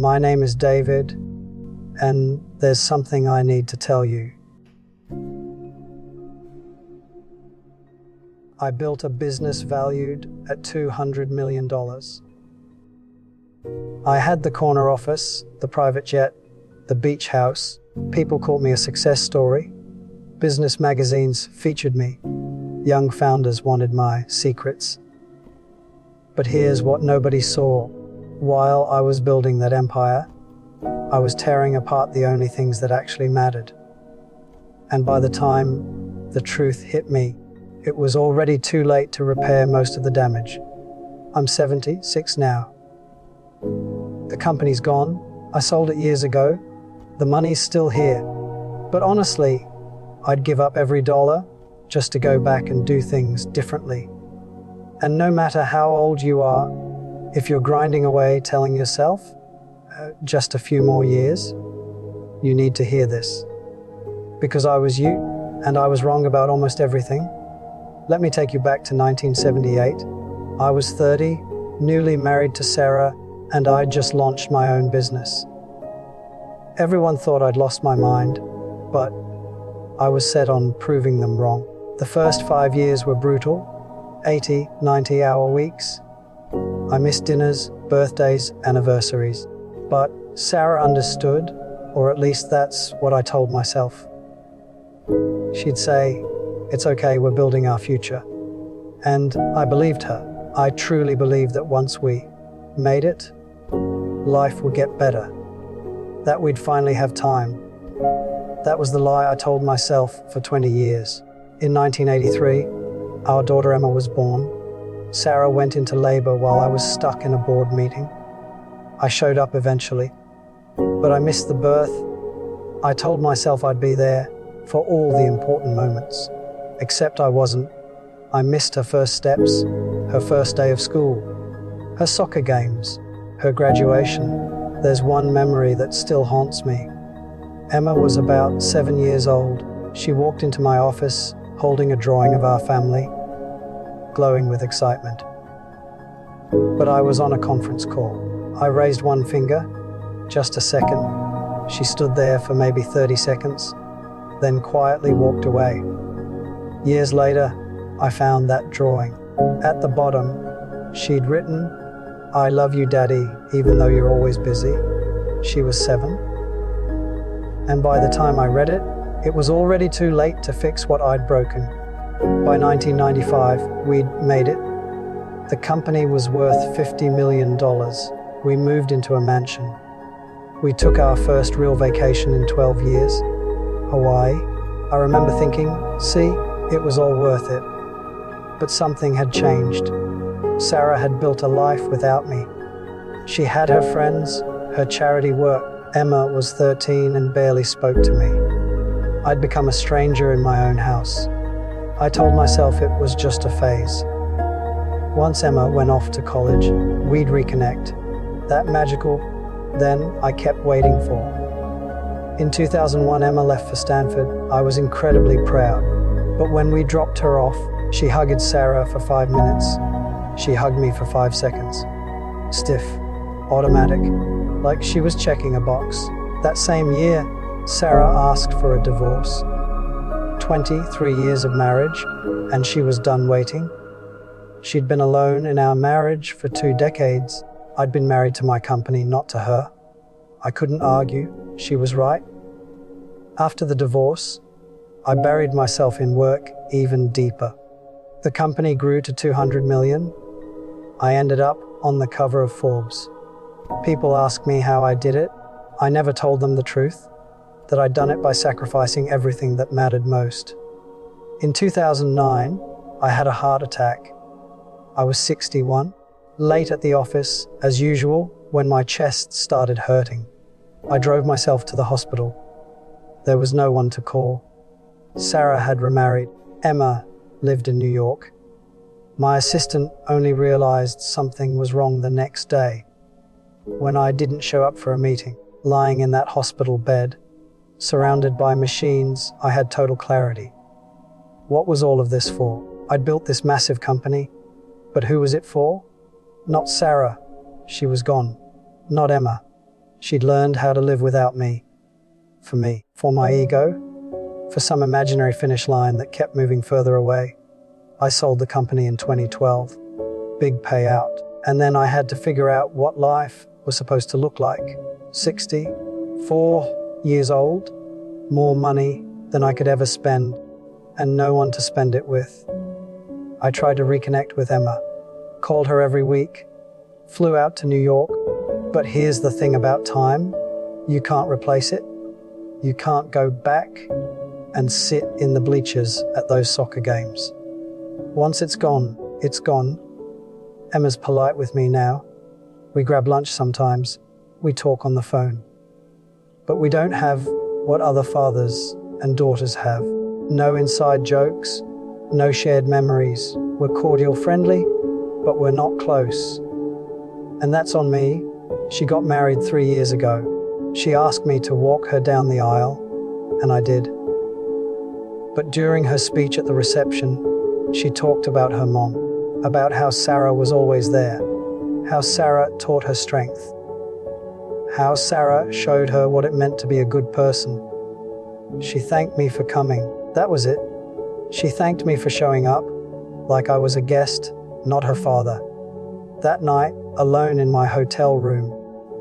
My name is David, and there's something I need to tell you. I built a business valued at $200 million. I had the corner office, the private jet, the beach house. People called me a success story. Business magazines featured me. Young founders wanted my secrets. But here's what nobody saw. While I was building that empire, I was tearing apart the only things that actually mattered. And by the time the truth hit me, it was already too late to repair most of the damage. I'm 76 now. The company's gone. I sold it years ago. The money's still here. But honestly, I'd give up every dollar just to go back and do things differently. And no matter how old you are, if you're grinding away telling yourself, just a few more years, you need to hear this. Because I was you, and I was wrong about almost everything. Let me take you back to 1978. I was 30, newly married to Sarah, and I'd just launched my own business. Everyone thought I'd lost my mind, but I was set on proving them wrong. The first 5 years were brutal, 80, 90-hour weeks. I missed dinners, birthdays, anniversaries. But Sarah understood, or at least that's what I told myself. She'd say, "It's okay, we're building our future." And I believed her. I truly believed that once we made it, life would get better, that we'd finally have time. That was the lie I told myself for 20 years. In 1983, our daughter Emma was born. Sarah went into labor while I was stuck in a board meeting. I showed up eventually, but I missed the birth. I told myself I'd be there for all the important moments, except I wasn't. I missed her first steps, her first day of school, her soccer games, her graduation. There's one memory that still haunts me. Emma was about 7 years old. She walked into my office holding a drawing of our family, glowing with excitement. But I was on a conference call. I raised one finger, just a second. She stood there for maybe 30 seconds, then quietly walked away. Years later, I found that drawing. At the bottom, she'd written, "I love you, Daddy, even though you're always busy." She was 7. And by the time I read it, it was already too late to fix what I'd broken. By 1995, we'd made it. The company was worth $50 million. We moved into a mansion. We took our first real vacation in 12 years, Hawaii. I remember thinking, see, it was all worth it. But something had changed. Sarah had built a life without me. She had her friends, her charity work. Emma was 13 and barely spoke to me. I'd become a stranger in my own house. I told myself it was just a phase. Once Emma went off to college, we'd reconnect. That magical then I kept waiting for. In 2001, Emma left for Stanford. I was incredibly proud. But when we dropped her off, she hugged Sarah for 5 minutes. She hugged me for 5 seconds. Stiff, automatic, like she was checking a box. That same year, Sarah asked for a divorce. 23 years of marriage, and she was done waiting. She'd been alone in our marriage for 2 decades. I'd been married to my company, not to her. I couldn't argue. She was right. After the divorce, I buried myself in work even deeper. The company grew to 200 million. I ended up on the cover of Forbes. People ask me how I did it. I never told them the truth, that I'd done it by sacrificing everything that mattered most. In 2009, I had a heart attack. I was 61. Late at the office, as usual, when my chest started hurting. I drove myself to the hospital. There was no one to call. Sarah had remarried. Emma lived in New York. My assistant only realized something was wrong the next day, when I didn't show up for a meeting. Lying in that hospital bed, surrounded by machines, I had total clarity. What was all of this for? I'd built this massive company, but who was it for? Not Sarah. She was gone. Not Emma. She'd learned how to live without me. For me. For my ego. For some imaginary finish line that kept moving further away. I sold the company in 2012. Big payout. And then I had to figure out what life was supposed to look like. 64 years old. More money than I could ever spend. And no one to spend it with. I tried to reconnect with Emma. Called her every week. Flew out to New York. But here's the thing about time. You can't replace it. You can't go back and sit in the bleachers at those soccer games. Once it's gone, it's gone. Emma's polite with me now. We grab lunch sometimes. We talk on the phone. But we don't have what other fathers and daughters have. No inside jokes, no shared memories. We're cordial, friendly, but we're not close. And that's on me. She got married 3 years ago. She asked me to walk her down the aisle, and I did. But during her speech at the reception, she talked about her mom, about how Sarah was always there, how Sarah taught her strength, how Sarah showed her what it meant to be a good person. She thanked me for coming. That was it. She thanked me for showing up, like I was a guest, not her father. That night, alone in my hotel room,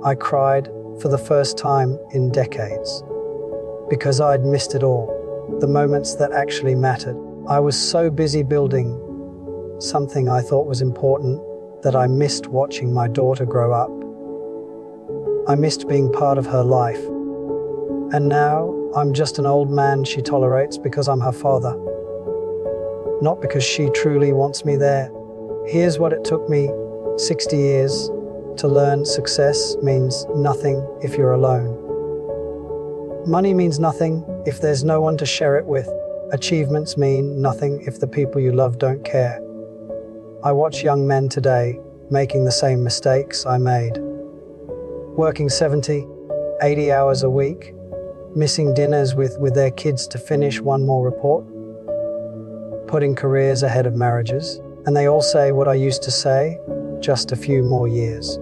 I cried for the first time in decades. Because I'd missed it all, the moments that actually mattered. I was so busy building something I thought was important that I missed watching my daughter grow up. I missed being part of her life. And now I'm just an old man she tolerates because I'm her father. Not because she truly wants me there. Here's what it took me 60 years to learn: success means nothing if you're alone. Money means nothing if there's no one to share it with. Achievements mean nothing if the people you love don't care. I watch young men today making the same mistakes I made. Working 70, 80 hours a week, missing dinners with their kids to finish one more report, putting careers ahead of marriages, and they all say what I used to say: just a few more years.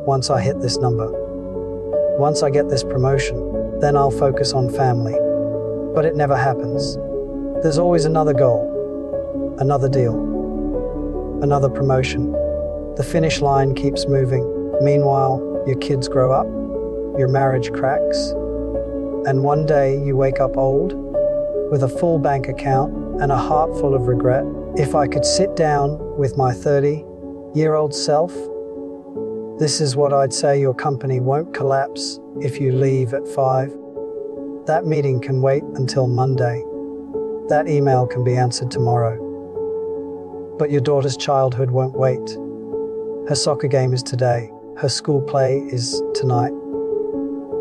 Once I hit this number, once I get this promotion, then I'll focus on family. But it never happens. There's always another goal, another deal, another promotion. The finish line keeps moving. Meanwhile, your kids grow up, your marriage cracks, and one day you wake up old, with a full bank account and a heart full of regret. If I could sit down with my 30-year-old self, this is what I'd say: your company won't collapse if you leave at 5. That meeting can wait until Monday. That email can be answered tomorrow. But your daughter's childhood won't wait. Her soccer game is today. Her school play is tonight.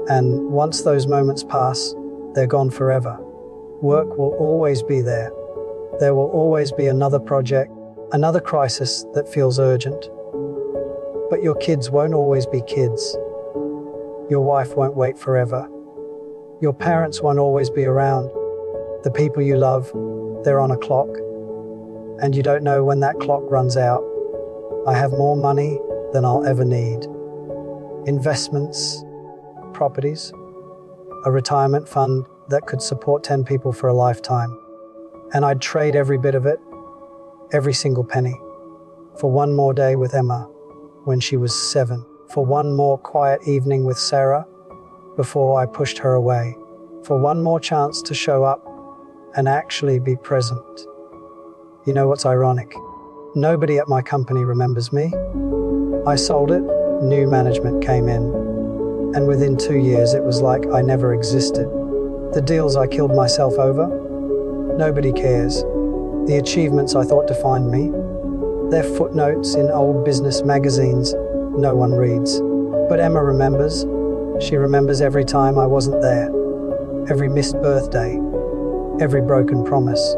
And once those moments pass, they're gone forever. Work will always be there. There will always be another project, another crisis that feels urgent. But your kids won't always be kids. Your wife won't wait forever. Your parents won't always be around. The people you love, they're on a clock. And you don't know when that clock runs out. I have more money than I'll ever need. Investments, properties, a retirement fund that could support 10 people for a lifetime. And I'd trade every bit of it, every single penny, for one more day with Emma when she was 7, for one more quiet evening with Sarah before I pushed her away, for one more chance to show up and actually be present. You know what's ironic? Nobody at my company remembers me. I sold it, new management came in, and within 2 years it was like I never existed. The deals I killed myself over, nobody cares. The achievements I thought defined me, they're footnotes in old business magazines no one reads. But Emma remembers. She remembers every time I wasn't there, every missed birthday, every broken promise,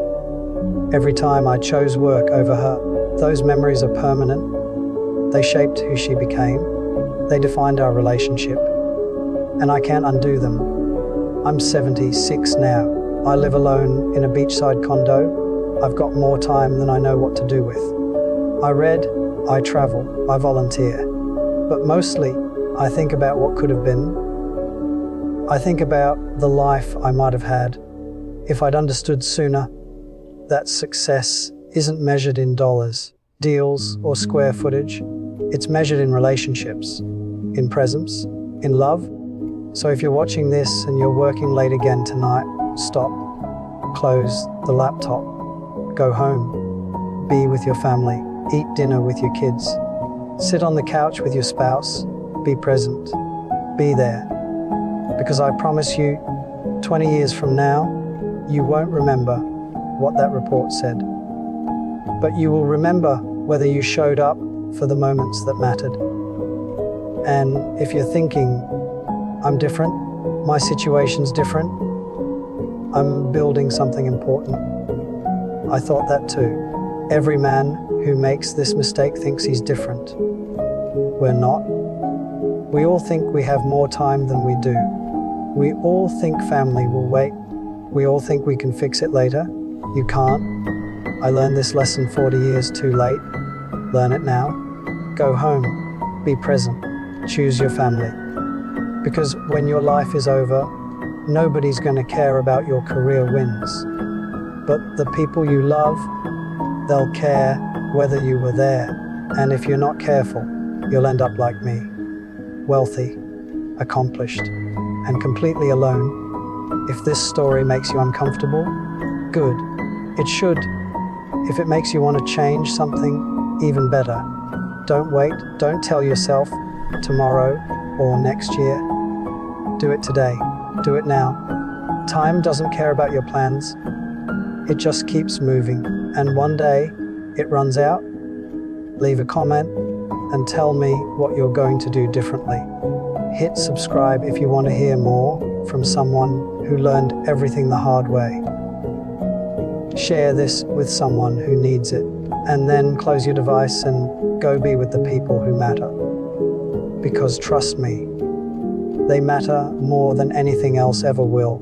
every time I chose work over her. Those memories are permanent. They shaped who she became. They defined our relationship. And I can't undo them. I'm 76 now. I live alone in a beachside condo. I've got more time than I know what to do with. I read, I travel, I volunteer. But mostly, I think about what could have been. I think about the life I might have had if I'd understood sooner that success isn't measured in dollars, deals, or square footage. It's measured in relationships, in presence, in love. So if you're watching this and you're working late again tonight, stop, close the laptop, go home, be with your family, eat dinner with your kids, sit on the couch with your spouse, be present, be there. Because I promise you, 20 years from now, you won't remember what that report said. But you will remember whether you showed up for the moments that mattered. And if you're thinking, I'm different, my situation's different, I'm building something important, I thought that too. Every man who makes this mistake thinks he's different. We're not. We all think we have more time than we do. We all think family will wait. We all think we can fix it later. You can't. I learned this lesson 40 years too late. Learn it now. Go home. Be present. Choose your family. Because when your life is over, nobody's going to care about your career wins. But the people you love, they'll care whether you were there. And if you're not careful, you'll end up like me. Wealthy, accomplished, and completely alone. If this story makes you uncomfortable, good. It should. If it makes you want to change something, even better. Don't wait. Don't tell yourself tomorrow or next year. Do it today. Do it now. Time doesn't care about your plans. It just keeps moving. And one day, it runs out. Leave a comment and tell me what you're going to do differently. Hit subscribe if you want to hear more from someone who learned everything the hard way. Share this with someone who needs it, and then close your device and go be with the people who matter. Because trust me, they matter more than anything else ever will.